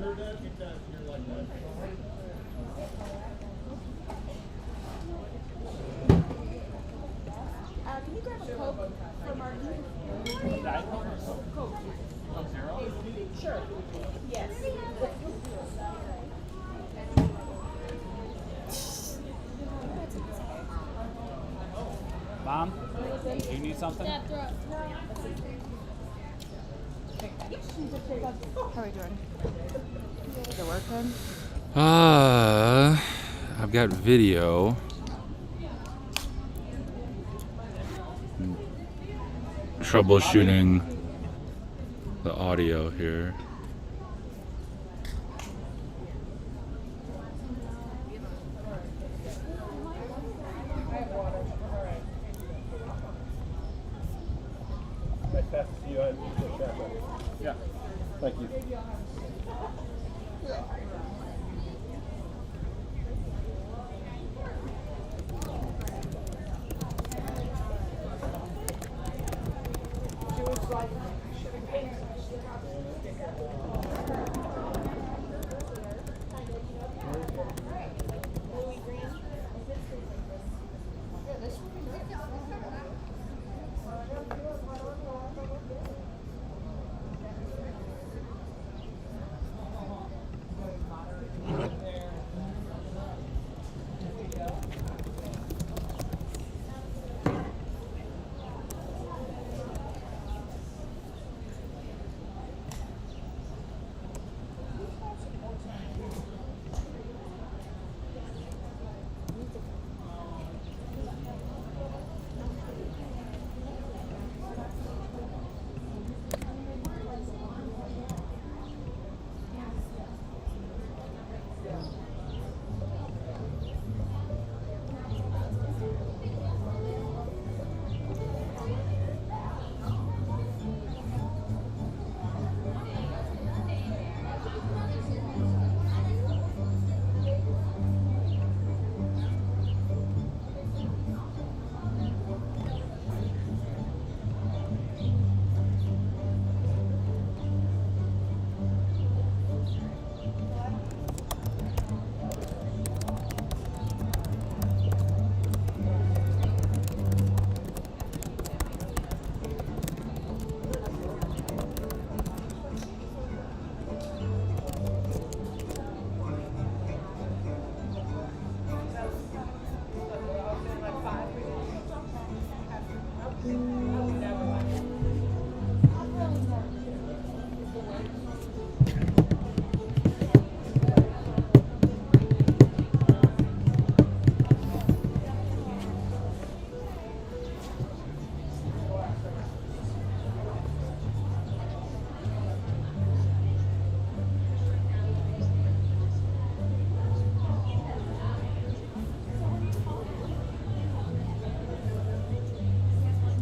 Can you grab a Coke for Martin? Diet Coke or Coke? Coke Zero? Sure. Yes. Mom, do you need something? How are we doing? Is it working? I've got video. Troubleshooting the audio here. Yeah. Thank you.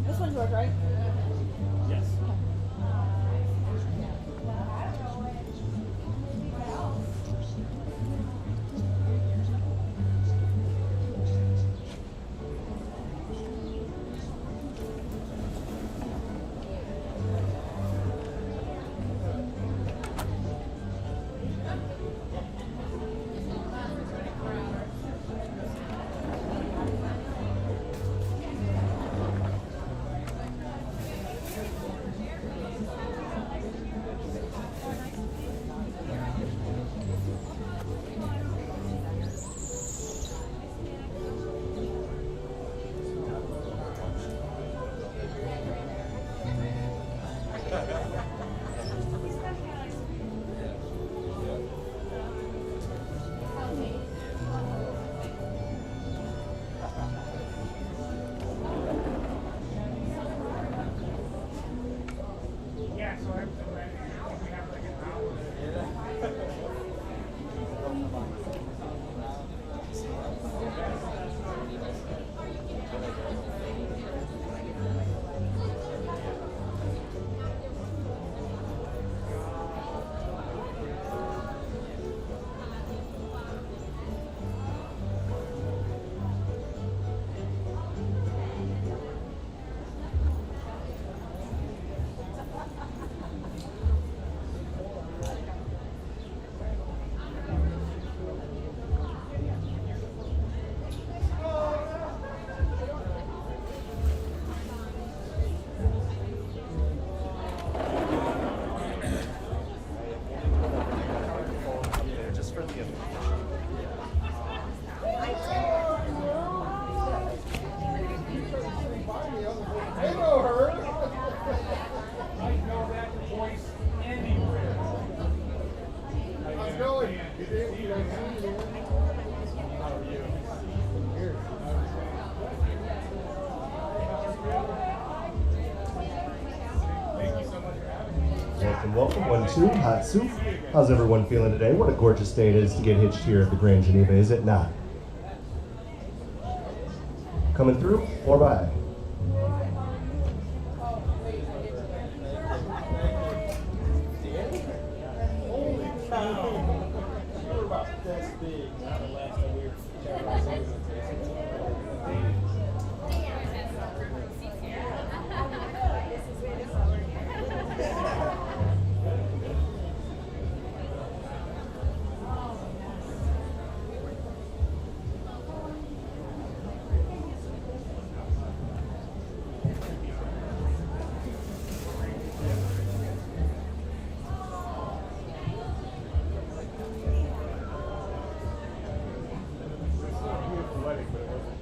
This one's yours, right? Yes. Welcome, welcome. 1, 2, hot soup. How's everyone feeling today? What a gorgeous day it is to get hitched here at the Grand Geneva, is it not? Coming through or by? Wedding, but it wasn't.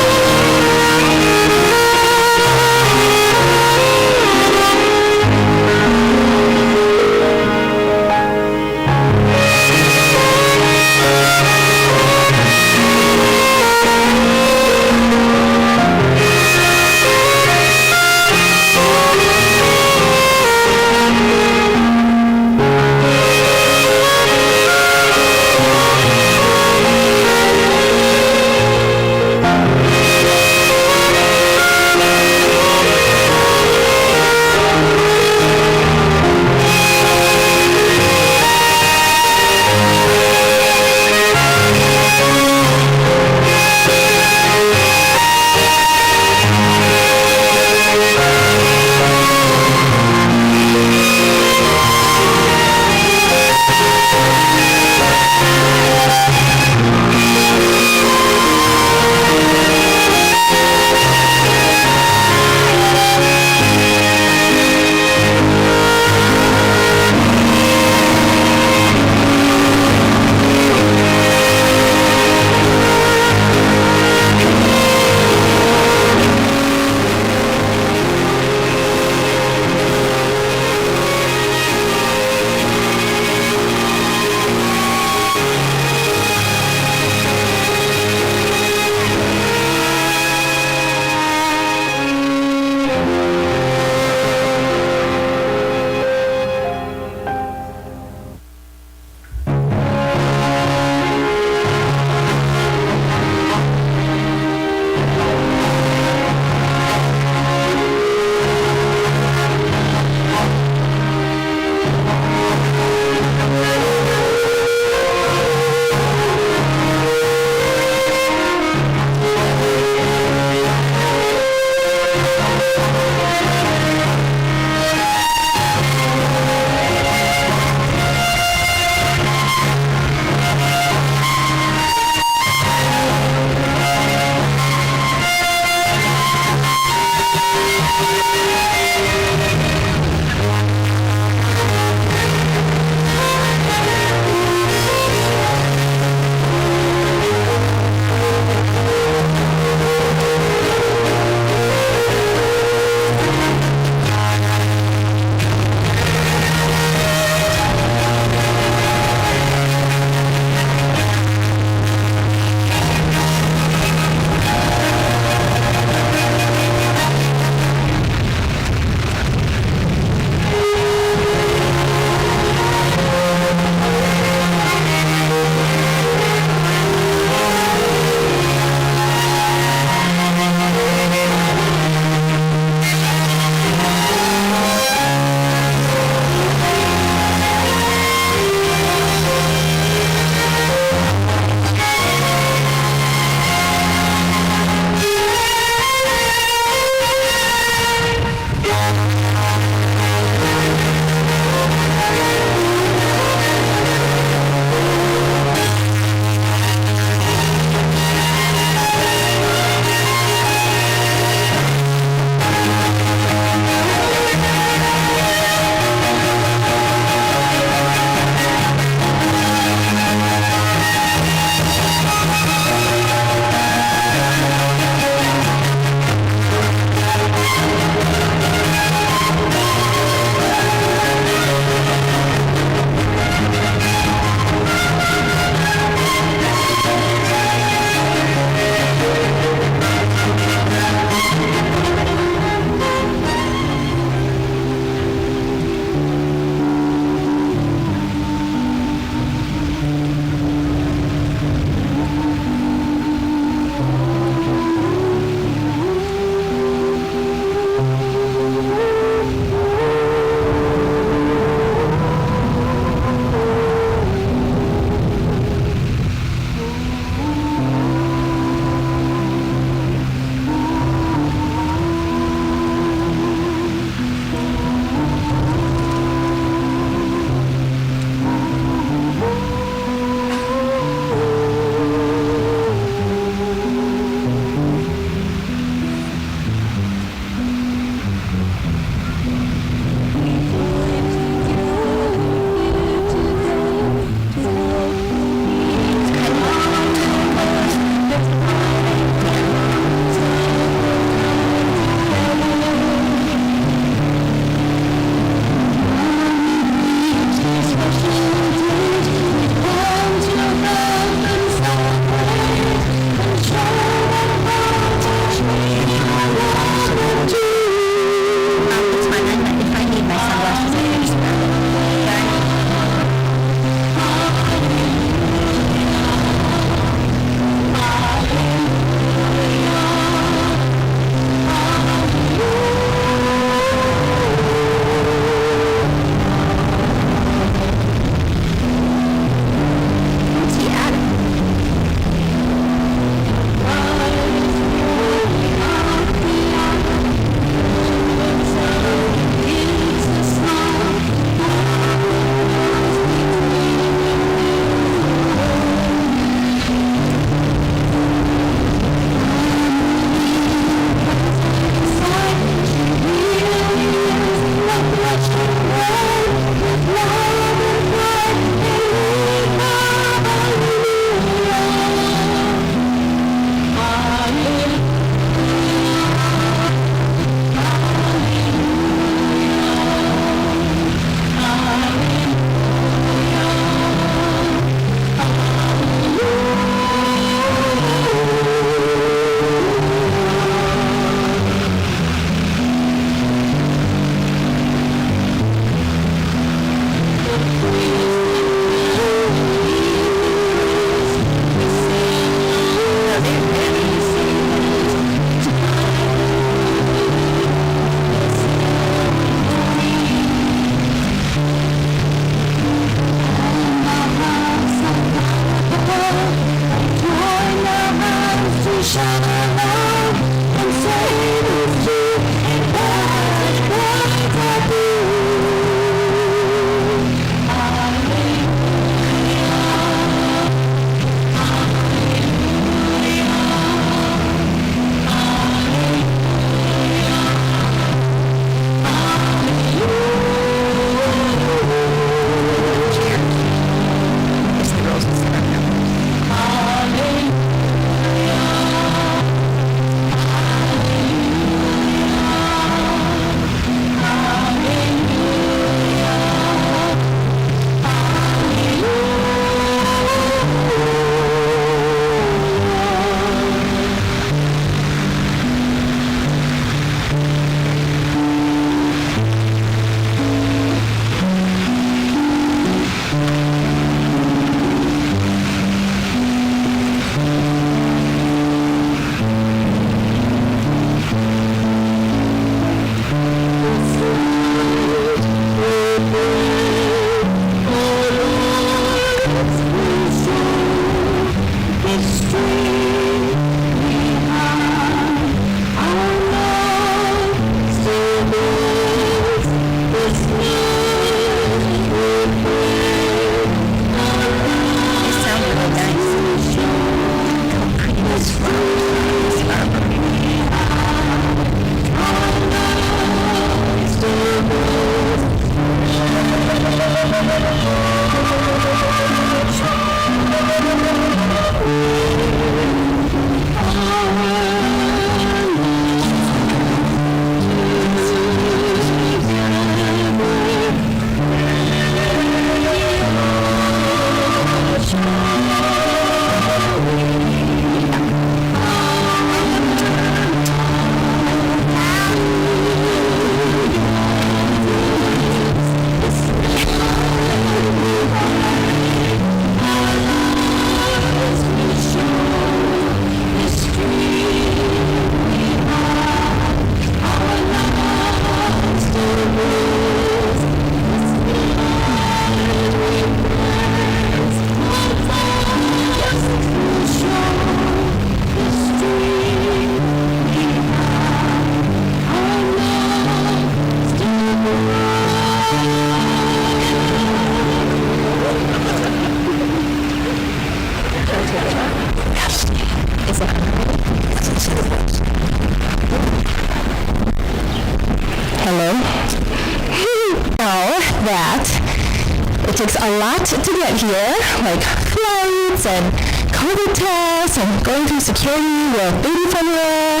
a lot to get here, like flights and COVID tests and going through security with baby formula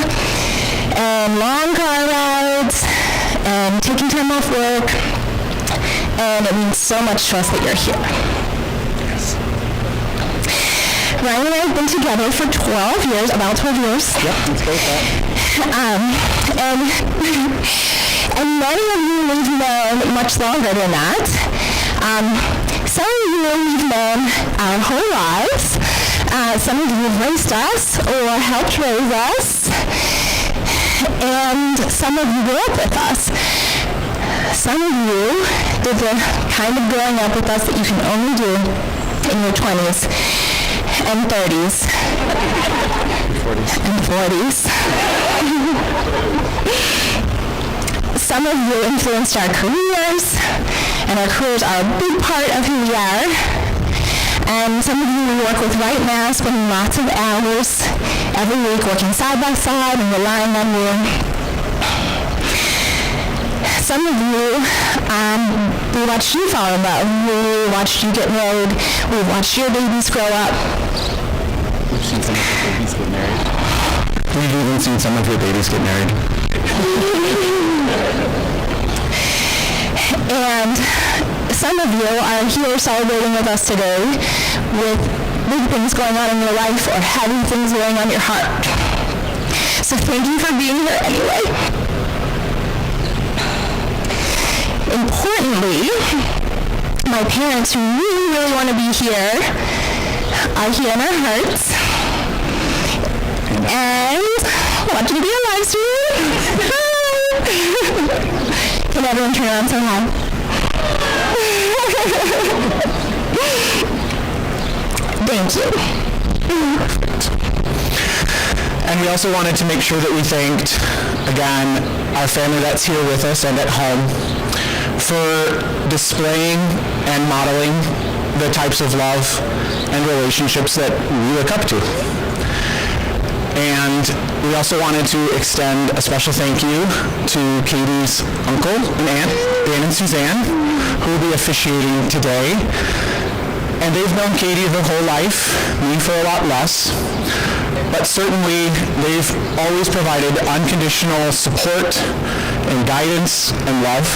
and long car rides and taking time off work. And it means so much to us that you're here. Ryan and I have been together for 12 years, about 12 years. Yep, let's go with that. And many of you we've known much longer than that. Some of you we've known our whole lives. Some of you have raised us or helped raise us. And some of you grew up with us. Some of you did the kind of growing up with us that you can only do in your 20s and 30s and 40s. Some of you influenced our careers, and our careers are a big part of who we are. And some of you we work with right now, spending lots of hours every week working side by side and relying on you. Some of you, we watched you fall in love. We watched you get married. We watched your babies grow up. We've seen some of your babies get married. We've even seen some of your babies get married. And some of you are here celebrating with us today with big things going on in your life or heavy things going on in your heart. So thank you for being here anyway. Importantly, my parents who really, really want to be here are here in our hearts. And want you to be a live stream. Can everyone turn around and say hi? Thank you. And we also wanted to make sure that we thanked, again, our family that's here with us and at home for displaying and modeling the types of love and relationships that we look up to. And we also wanted to extend a special thank you to Katie's uncle and aunt, Dan and Suzanne, who will be officiating today. And they've known Katie their whole life, me for a lot less. But certainly, they've always provided unconditional support and guidance and love.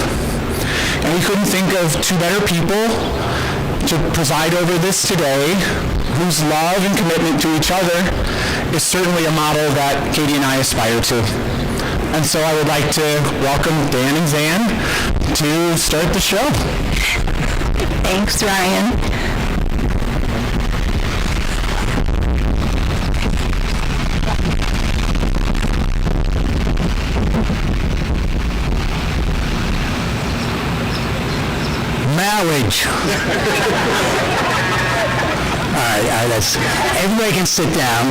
And we couldn't think of two better people to preside over this today, whose love and commitment to each other is certainly a model that Katie and I aspire to. And so I would like to welcome Dan and Zan to start the show. Thanks, Ryan. Marriage. All right, everybody can sit down.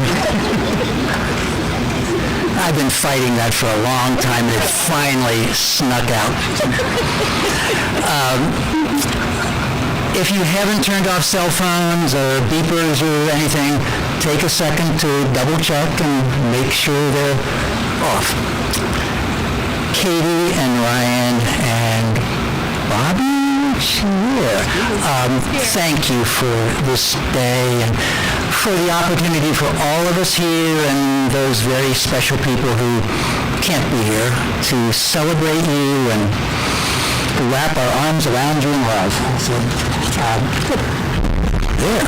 I've been fighting that for a long time, and it finally snuck out. If you haven't turned off cell phones or beepers or anything, take a second to double check and make sure they're off. Katie and Ryan and Bobby? Sure. Thank you for this day and for the opportunity for all of us here and those very special people who can't be here to celebrate you and to wrap our arms around you in love. So, there.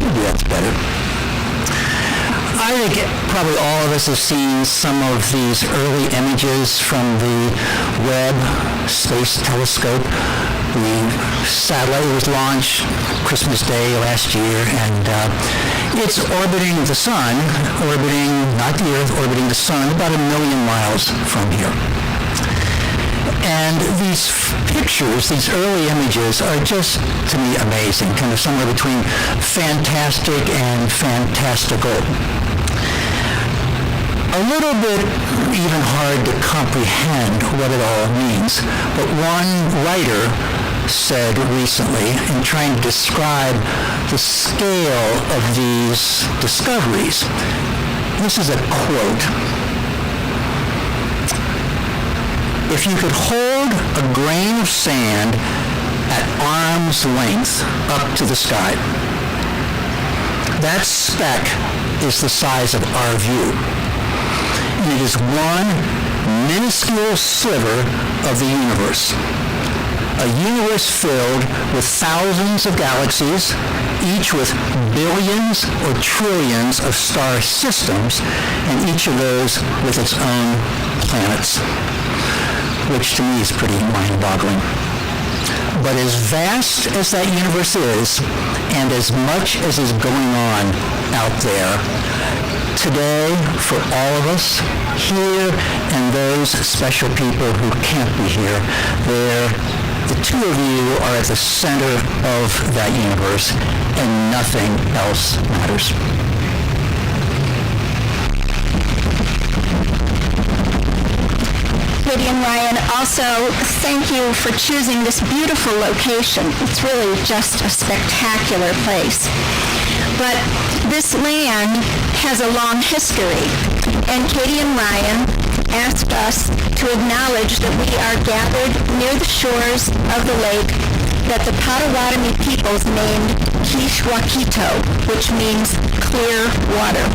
Maybe that's better. I think probably all of us have seen some of these early images from the Webb Space Telescope. The satellite was launched Christmas Day last year, and it's orbiting the sun, not the Earth, orbiting the sun about 1 million miles from here. And these pictures, these early images, are just, to me, amazing, kind of somewhere between fantastic and fantastical. A little bit even hard to comprehend what it all means, but one writer said recently, in trying to describe the scale of these discoveries, this is a quote: "If you could hold a grain of sand at arm's length up to the sky. That speck is the size of our view. And it is one minuscule sliver of the universe. A universe filled with thousands of galaxies, each with billions or trillions of star systems, and each of those with its own planets, which to me is pretty mind-boggling. But as vast as that universe is, and as much as is going on out there, today, for all of us here and those special people who can't be here, the two of you are at the center of that universe, and nothing else matters. Katie and Ryan, also thank you for choosing this beautiful location. It's really just a spectacular place. But this land has a long history, and Katie and Ryan asked us to acknowledge that we are gathered near the shores of the lake that the Potawatomi peoples named Kishwaukito, which means clear water.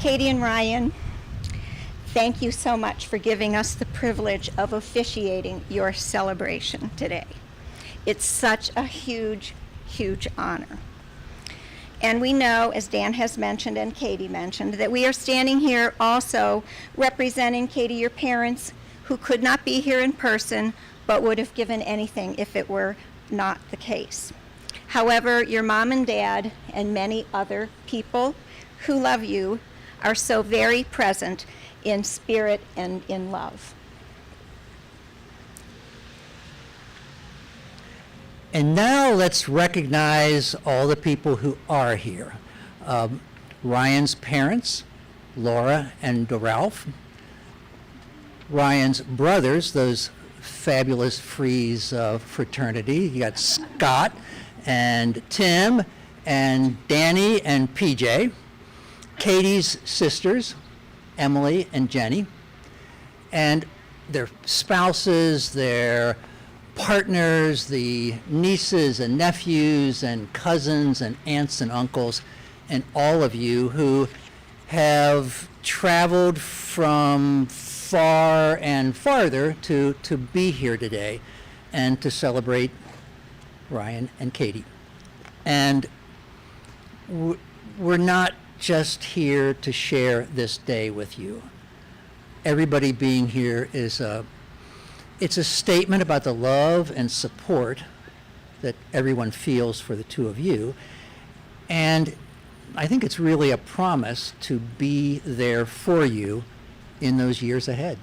Katie and Ryan, thank you so much for giving us the privilege of officiating your celebration today. It's such a huge, huge honor. And we know, as Dan has mentioned and Katie mentioned, that we are standing here also representing, Katie, your parents, who could not be here in person, but would have given anything if it were not the case. However, your mom and dad and many other people who love you are so very present in spirit and in love. And now let's recognize all the people who are here. Ryan's parents, Laura and Ralph. Ryan's brothers, those fabulous Freeze fraternity. You got Scott and Tim and Danny and PJ. Katie's sisters, Emily and Jenny, and their spouses, their partners, the nieces and nephews and cousins and aunts and uncles, and all of you who have traveled from far and farther to be here today and to celebrate Ryan and Katie. And we're not just here to share this day with you. Everybody being here is it's a statement about the love and support that everyone feels for the two of you. And I think it's really a promise to be there for you in those years ahead.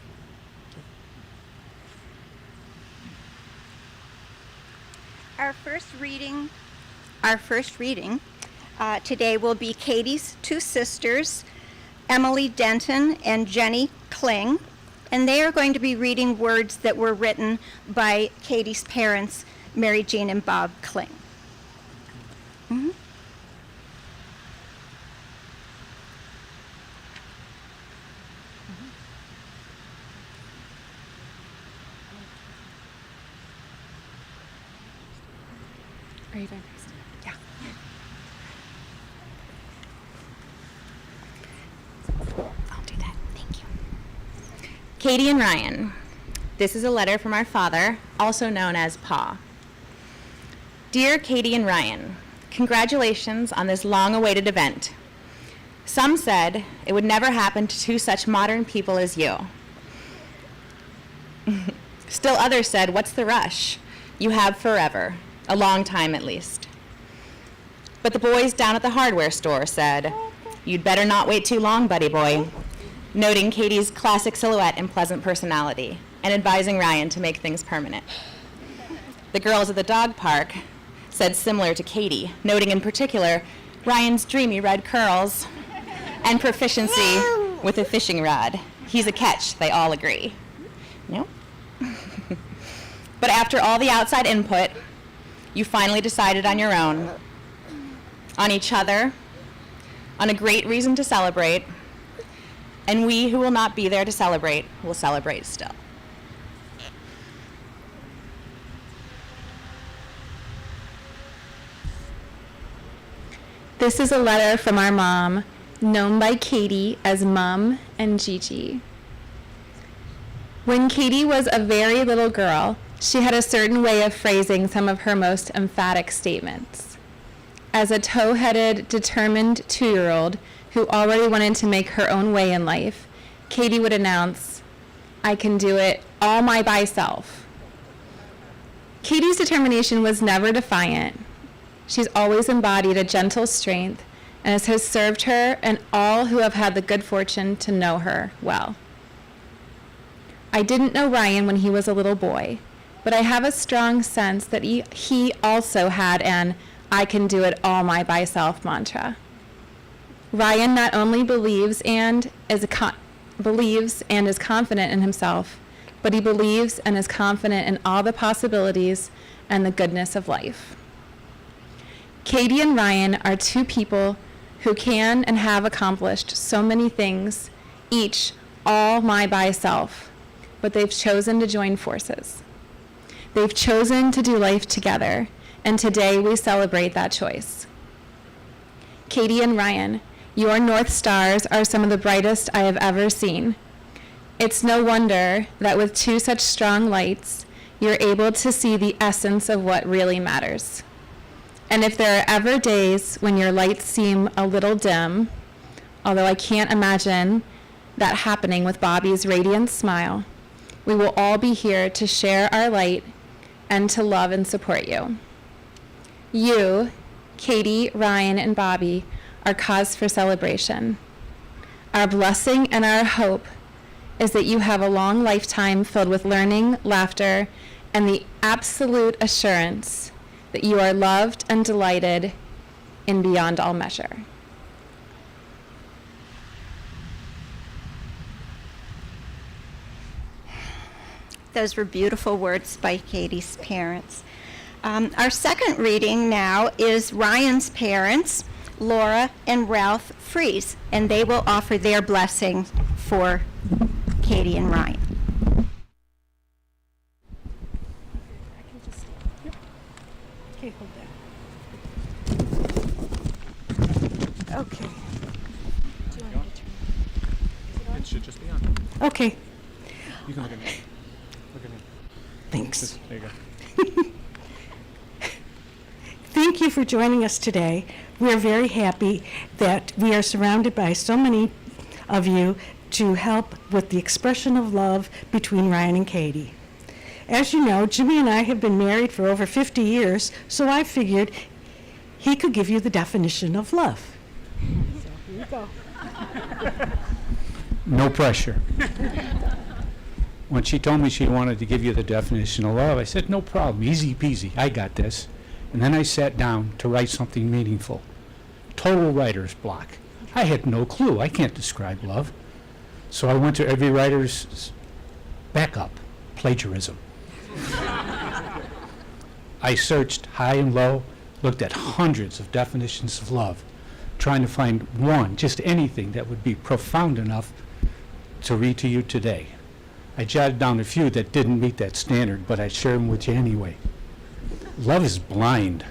Our first reading today will be Katie's two sisters, Emily Denton and Jenny Kling, and they are going to be reading words that were written by Katie's parents, Mary Jean and Bob Kling. Mm-hmm. Are you done, Kristen? Yeah. I'll do that. Thank you. Katie and Ryan, this is a letter from our father, also known as Pa. Dear Katie and Ryan, congratulations on this long-awaited event. Some said it would never happen to two such modern people as you. Still others said, what's the rush? You have forever, a long time at least. But the boys down at the hardware store said, you'd better not wait too long, buddy boy, noting Katie's classic silhouette and pleasant personality, and advising Ryan to make things permanent. The girls at the dog park said similar to Katie, noting in particular Ryan's dreamy red curls and proficiency with a fishing rod. He's a catch, they all agree. No? But after all the outside input, you finally decided on your own, on each other, on a great reason to celebrate, and we who will not be there to celebrate will celebrate still. This is a letter from our mom, known by Katie as Mum and Gigi. When Katie was a very little girl, she had a certain way of phrasing some of her most emphatic statements. As a tow-headed, determined 2-year-old who already wanted to make her own way in life, Katie would announce, I can do it all my byself. Katie's determination was never defiant. She's always embodied a gentle strength, and it has served her and all who have had the good fortune to know her well. I didn't know Ryan when he was a little boy, but I have a strong sense that he also had an I can do it all my myself mantra. Ryan not only believes and is confident in himself, but he believes and is confident in all the possibilities and the goodness of life. Katie and Ryan are two people who can and have accomplished so many things, each all by self, but they've chosen to join forces. They've chosen to do life together, and today we celebrate that choice. Katie and Ryan, your North Stars are some of the brightest I have ever seen. It's no wonder that with two such strong lights, you're able to see the essence of what really matters. And if there are ever days when your lights seem a little dim, although I can't imagine that happening with Bobby's radiant smile, we will all be here to share our light and to love and support you. You, Katie, Ryan, and Bobby, are cause for celebration. Our blessing and our hope is that you have a long lifetime filled with learning, laughter, and the absolute assurance that you are loved and delighted in beyond all measure. Those were beautiful words by Katie's parents. Our second reading now is Ryan's parents, Laura and Ralph Fries, and they will offer their blessing for Katie and Ryan. Okay, hold that. Okay. It should just be on. Okay. You can look at me. Look at me. Thanks. There you go. Thank you for joining us today. We are very happy that we are surrounded by so many of you to help with the expression of love between Ryan and Katie. As you know, Jimmy and I have been married for over 50 years, so I figured he could give you the definition of love. So here you go. No pressure. When she told me she wanted to give you the definition of love, I said, no problem, easy peasy, I got this. And then I sat down to write something meaningful. Total writer's block. I had no clue. I can't describe love. So I went to every writer's backup, plagiarism. I searched high and low, looked at hundreds of definitions of love, trying to find one, just anything that would be profound enough to read to you today. I jotted down a few that didn't meet that standard, but I shared them with you anyway. Love is blind.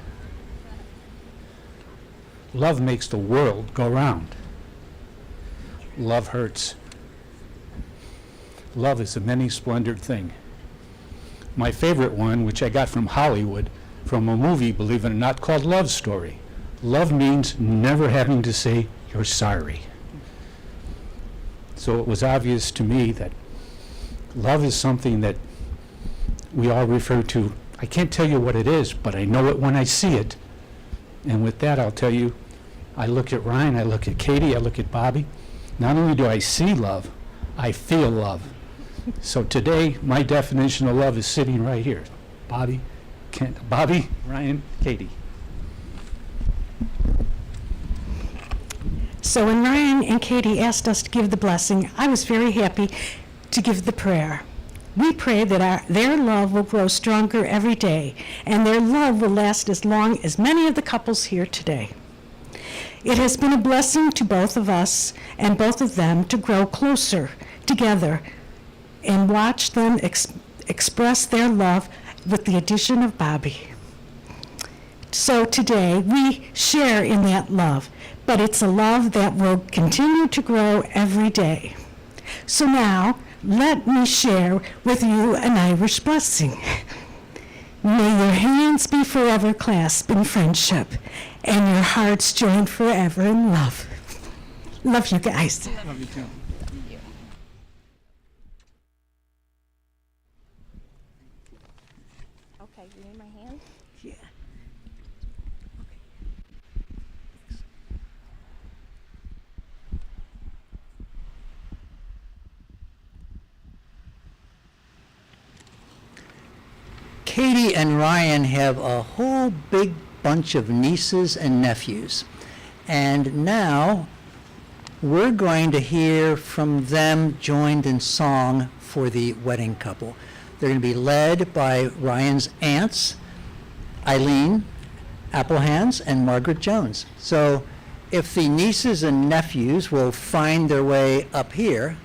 Love makes the world go round. Love hurts. Love is a many-splendored thing. My favorite one, which I got from Hollywood, from a movie, believe it or not, called Love Story. Love means never having to say you're sorry. So it was obvious to me that love is something that we all refer to. I can't tell you what it is, but I know it when I see it. And with that, I'll tell you, I look at Ryan, I look at Katie, I look at Bobby. Not only do I see love, I feel love. So today, my definition of love is sitting right here. Bobby, Ryan, Katie. So when Ryan and Katie asked us to give the blessing, I was very happy to give the prayer. We pray that their love will grow stronger every day, and their love will last as long as many of the couples here today. It has been a blessing to both of us and both of them to grow closer together and watch them express their love with the addition of Bobby. So today, we share in that love, but it's a love that will continue to grow every day. So now, let me share with you an Irish blessing. May your hands be forever clasped in friendship, and your hearts joined forever in love. Love you guys. Love you too. Okay, you need my hand? Yeah. Katie and Ryan have a whole big bunch of nieces and nephews. And now we're going to hear from them joined in song for the wedding couple. They're going to be led by Ryan's aunts, Eileen Applehands and Margaret Jones. So if the nieces and nephews will find their way up here.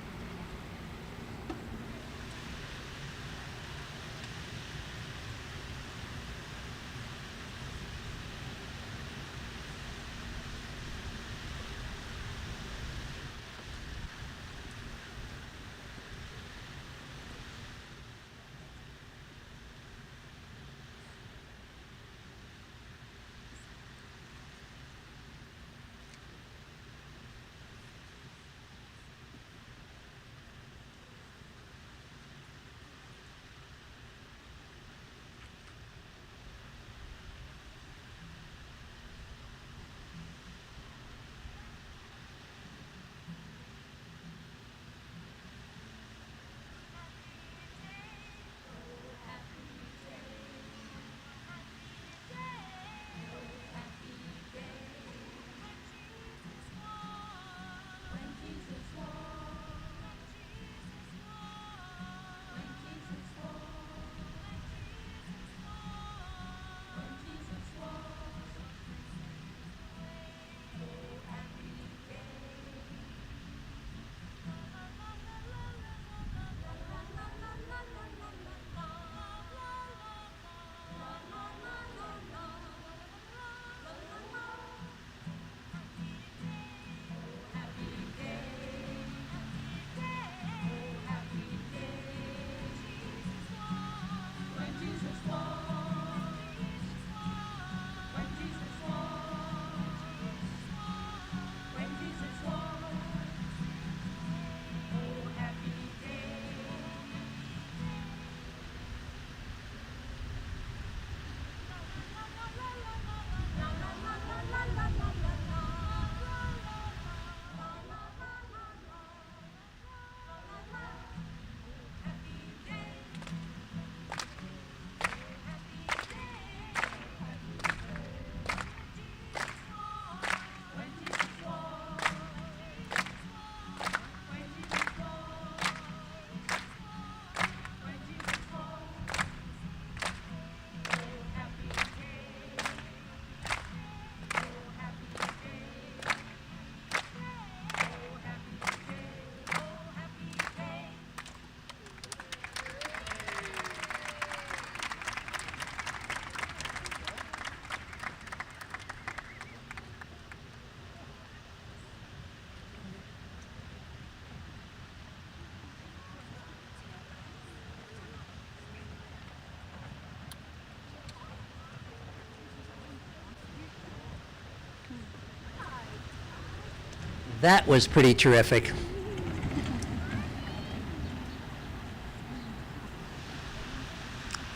That was pretty terrific.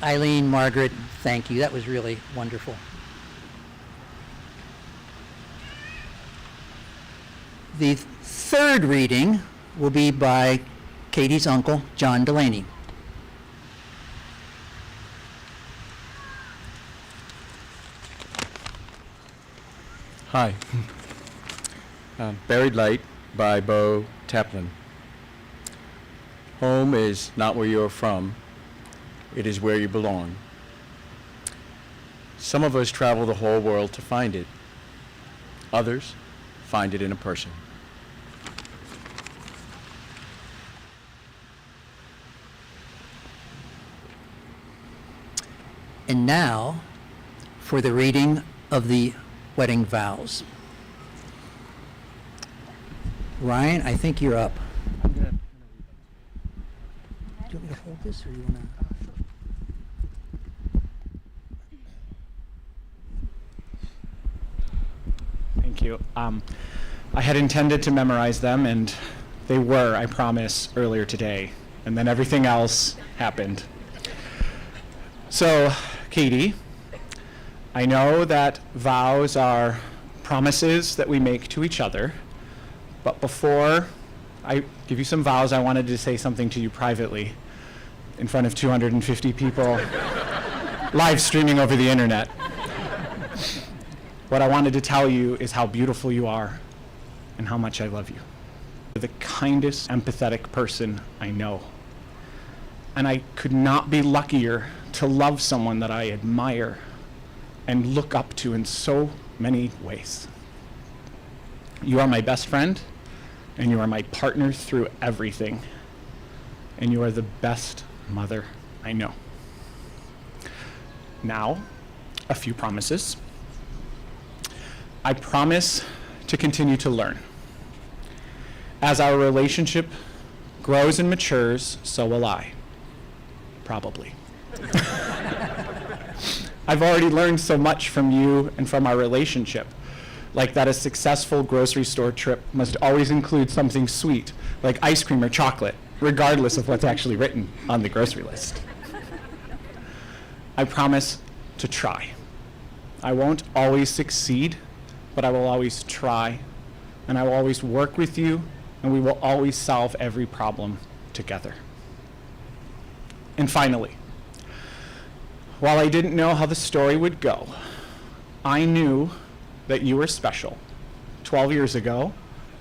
Eileen, Margaret, thank you. That was really wonderful. The third reading will be by Katie's uncle, John Delaney. Hi. Buried Light by Bo Taplin. Home is not where you're from. It is where you belong. Some of us travel the whole world to find it. Others find it in a person. And now for the reading of the wedding vows. Ryan, I think you're up. Do you want me to hold this, or you want to? Thank you. I had intended to memorize them, and they were, I promise, earlier today. And then everything else happened. So, Katie, I know that vows are promises that we make to each other, but before I give you some vows, I wanted to say something to you privately in front of 250 people live streaming over the internet. What I wanted to tell you is how beautiful you are and how much I love you. You're the kindest, empathetic person I know. And I could not be luckier to love someone that I admire and look up to in so many ways. You are my best friend, and you are my partner through everything. And you are the best mother I know. Now, a few promises. I promise to continue to learn. As our relationship grows and matures, so will I. Probably. I've already learned so much from you and from our relationship, like that a successful grocery store trip must always include something sweet, like ice cream or chocolate, regardless of what's actually written on the grocery list. I promise to try. I won't always succeed, but I will always try, and I will always work with you, and we will always solve every problem together. And finally, while I didn't know how the story would go, I knew that you were special 12 years ago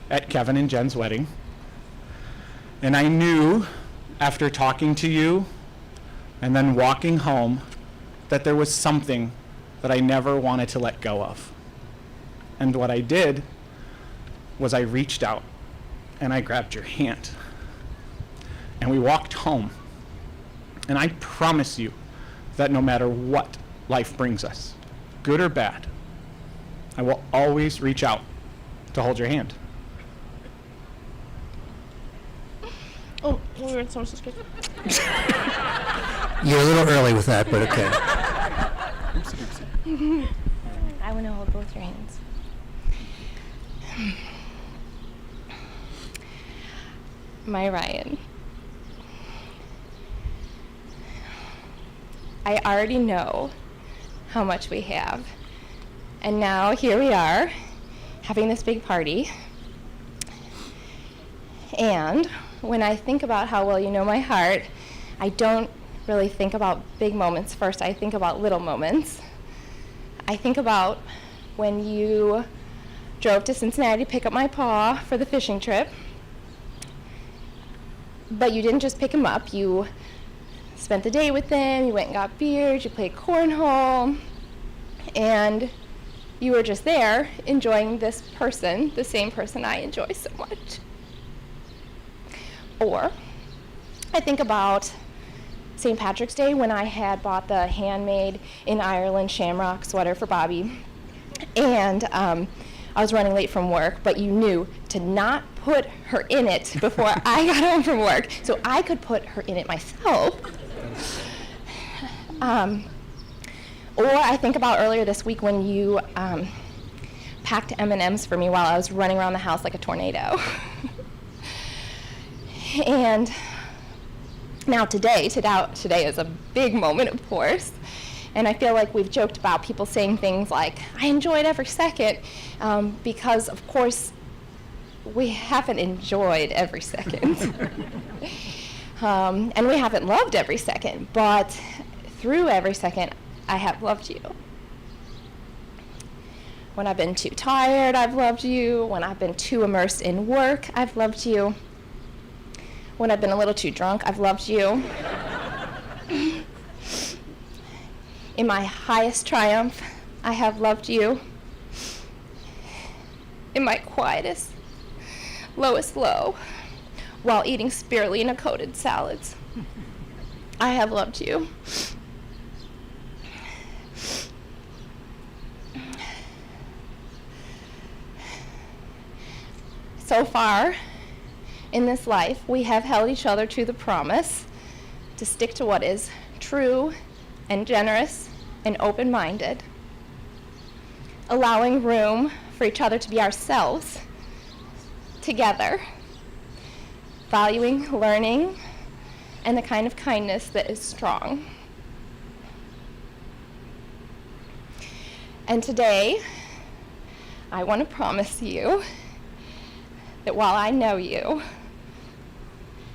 at Kevin and Jen's wedding. And I knew after talking to you and then walking home that there was something that I never wanted to let go of. And what I did was I reached out and I grabbed your hand. And we walked home. And I promise you that no matter what life brings us, good or bad, I will always reach out to hold your hand. Oh, we were in so much space. You're a little early with that, but okay. I want to hold both your hands. My Ryan, I already know how much we have. And now here we are, having this big party. And when I think about how well you know my heart, I don't really think about big moments first. I think about little moments. I think about when you drove to Cincinnati to pick up my paw for the fishing trip. But you didn't just pick him up. You spent the day with him, you went and got beers, you played cornhole, and you were just there enjoying this person, the same person I enjoy so much. Or I think about St. Patrick's Day when I had bought the handmade in Ireland shamrock sweater for Bobby, and I was running late from work, but you knew to not put her in it before I got home from work, so I could put her in it myself. Or I think about earlier this week when you packed M&Ms for me while I was running around the house like a tornado. And Now today is a big moment, of course, and I feel like we've joked about people saying things like, I enjoyed every second, because of course we haven't enjoyed every second. And we haven't loved every second, but through every second, I have loved you. When I've been too tired, I've loved you. When I've been too immersed in work, I've loved you. When I've been a little too drunk, I've loved you. In my highest triumph, I have loved you. In my quietest, lowest low, while eating spirulina-coated salads, I have loved you. So far, in this life, we have held each other to the promise to stick to what is true and generous and open-minded, allowing room for each other to be ourselves together, valuing learning and the kind of kindness that is strong. And today, I want to promise you that while I know you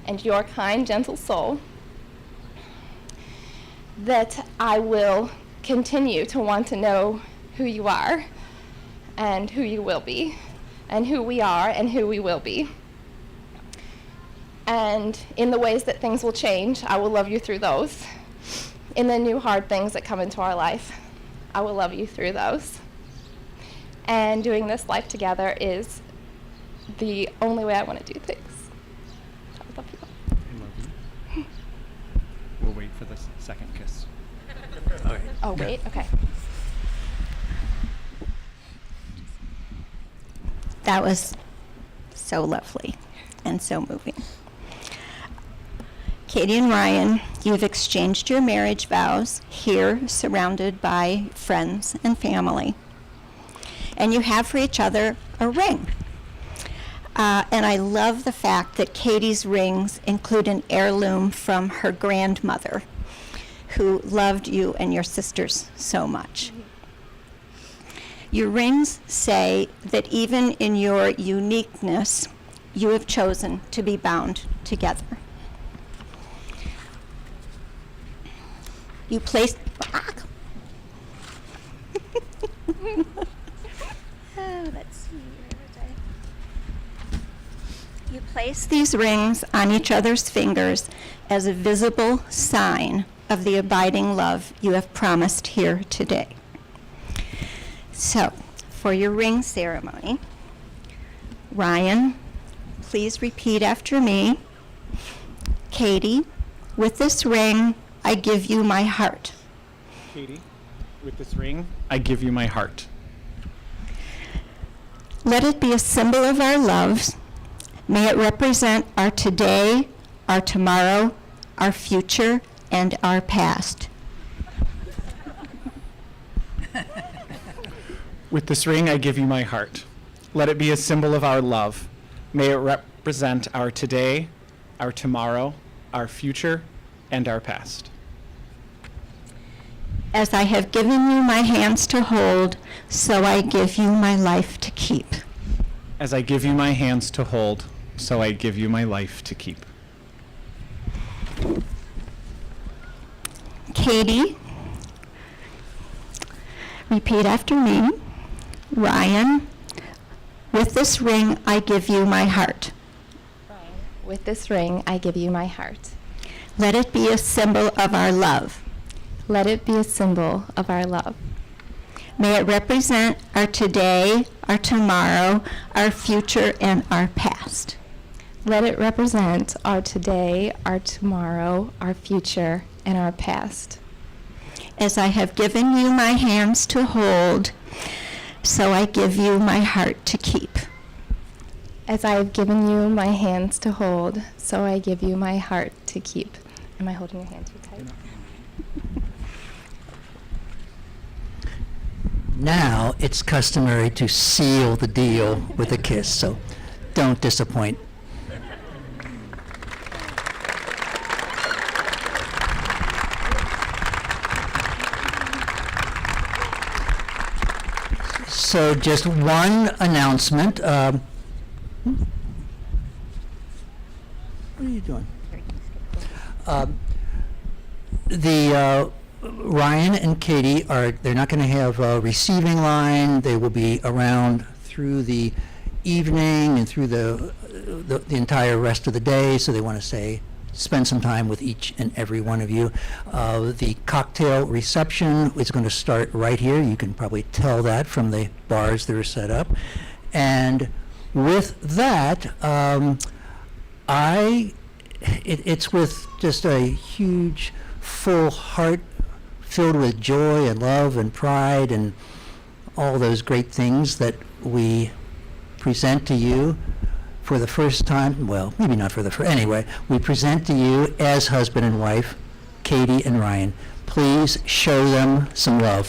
and your kind, gentle soul, that I will continue to want to know who you are and who you will be, and who we are and who we will be. And in the ways that things will change, I will love you through those. In the new hard things that come into our life, I will love you through those. And doing this life together is the only way I want to do things. I love you. I love you. We'll wait for the second kiss. Okay. Oh, wait, okay. That was so lovely and so moving. Katie and Ryan, you've exchanged your marriage vows here, surrounded by friends and family. And you have for each other a ring. And I love the fact that Katie's rings include an heirloom from her grandmother, who loved you and your sisters so much. Your rings say that even in your uniqueness, you have chosen to be bound together. You place... let's see. You place these rings on each other's fingers as a visible sign of the abiding love you have promised here today. So, for your ring ceremony, Ryan, please repeat after me. Katie, with this ring, I give you my heart. Katie, with this ring, I give you my heart. Let it be a symbol of our loves. May it represent our today, our tomorrow, our future, and our past. With this ring, I give you my heart. Let it be a symbol of our love. May it represent our today, our tomorrow, our future, and our past. As I have given you my hands to hold, so I give you my life to keep. As I give you my hands to hold, so I give you my life to keep. Katie, repeat after me. Ryan, with this ring, I give you my heart. With this ring, I give you my heart. Let it be a symbol of our love. Let it be a symbol of our love. May it represent our today, our tomorrow, our future, and our past. Let it represent our today, our tomorrow, our future, and our past. As I have given you my hands to hold, so I give you my heart to keep. As I have given you my hands to hold, so I give you my heart to keep. Am I holding your hand too tight? Now it's customary to seal the deal with a kiss, so don't disappoint. So just one announcement. What are you doing? Ryan and Katie they're not going to have a receiving line. They will be around through the evening and through the entire rest of the day, so they want to spend some time with each and every one of you. The cocktail reception is going to start right here. You can probably tell that from the bars that are set up. And with that, it's with just a huge, full heart filled with joy and love and pride and all those great things that we present to you for the first time. Well, maybe not for the first. Anyway, we present to you as husband and wife, Katie and Ryan. Please show them some love.